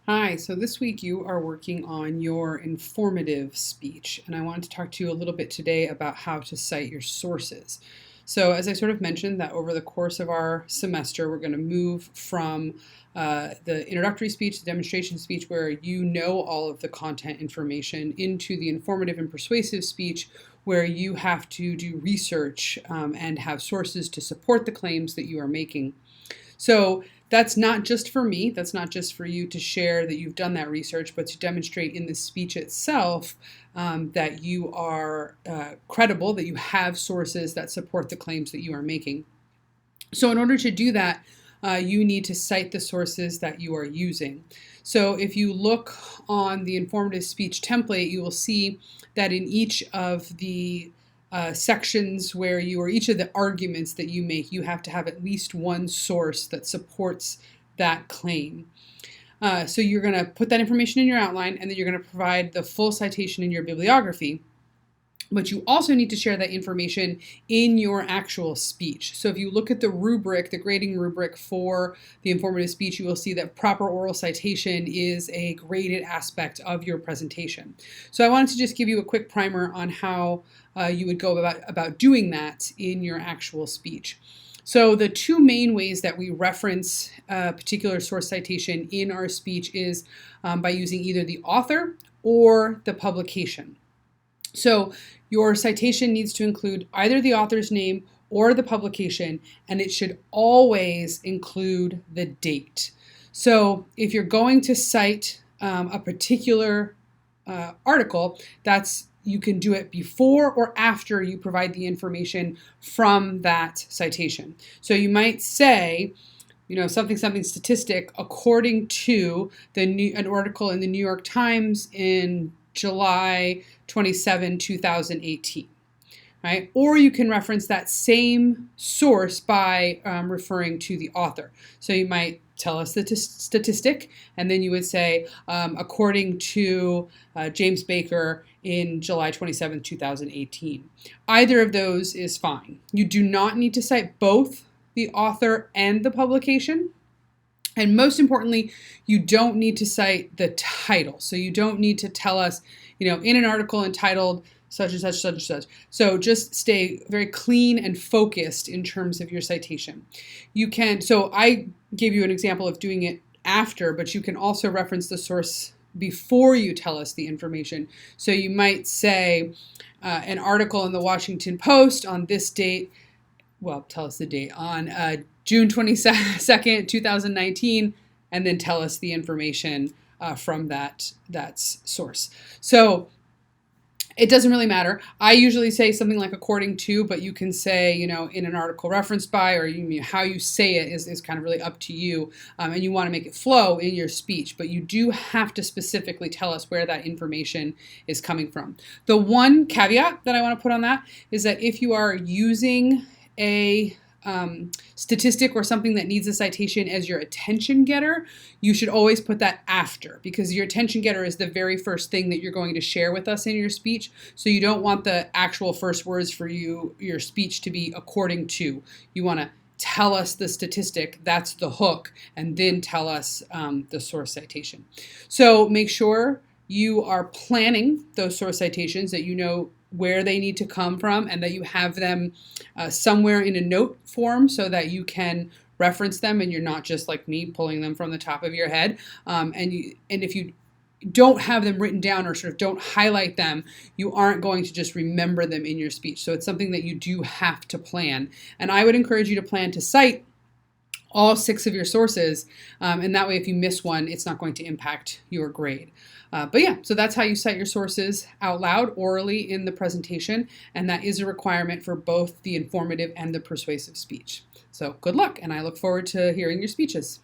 Hi, so this week you are working on your informative speech, and I wanted to talk to you a little bit today about how to cite your sources. So, as I sort of mentioned, that over the course of our semester, we're going to move from the introductory speech, the demonstration speech, where you know all of the content information, into the informative and persuasive speech, where you have to do research and have sources to support the claims that you are making. So that's not just for me, that's not just for you to share that you've done that research, but to demonstrate in the speech itself that you are credible, that you have sources that support the claims that you are making. So in order to do that, you need to cite the sources that you are using. So if you look on the informative speech template, you will see that in each of the sections where each of the arguments that you make, you have to have at least one source that supports that claim. So you're going to put that information in your outline, and then you're going to provide the full citation in your bibliography. But you also need to share that information in your actual speech. So if you look at the rubric, the grading rubric for the informative speech, you will see that proper oral citation is a graded aspect of your presentation. So I wanted to just give you a quick primer on how you would go about doing that in your actual speech. So the two main ways that we reference a particular source citation in our speech is by using either the author or the publication. So your citation needs to include either the author's name or the publication, and it should always include the date. So if you're going to cite a particular article, you can do it before or after you provide the information from that citation. So you might say, something statistic according to an article in the New York Times in July 27, 2018, right? Or you can reference that same source by referring to the author. So you might tell us the statistic, and then you would say, according to James Baker in July 27, 2018. Either of those is fine. You do not need to cite both the author and the publication. And most importantly, you don't need to cite the title. So you don't need to tell us, in an article entitled such and such, such and such. So just stay very clean and focused in terms of your citation. So I gave you an example of doing it after, but you can also reference the source before you tell us the information. So you might say an article in the Washington Post on this date, tell us the date, on June 22nd, 2019, and then tell us the information from that source. So it doesn't really matter. I usually say something like according to, but you can say, in an article referenced by, or how you say it is kind of really up to you, and you want to make it flow in your speech, but you do have to specifically tell us where that information is coming from. The one caveat that I want to put on that is that if you are using a statistic or something that needs a citation as your attention getter, you should always put that after, because your attention getter is the very first thing that you're going to share with us in your speech. So you don't want the actual first words for your speech to be according to. You want to tell us the statistic, that's the hook, and then tell us the source citation. So make sure you are planning those source citations, that you know where they need to come from, and that you have them somewhere in a note form so that you can reference them and you're not just like me pulling them from the top of your head. And if you don't have them written down or sort of don't highlight them, you aren't going to just remember them in your speech. So it's something that you do have to plan. And I would encourage you to plan to cite all 6 of your sources, and that way if you miss one, it's not going to impact your grade. So that's how you cite your sources out loud, orally in the presentation, and that is a requirement for both the informative and the persuasive speech. So good luck, and I look forward to hearing your speeches.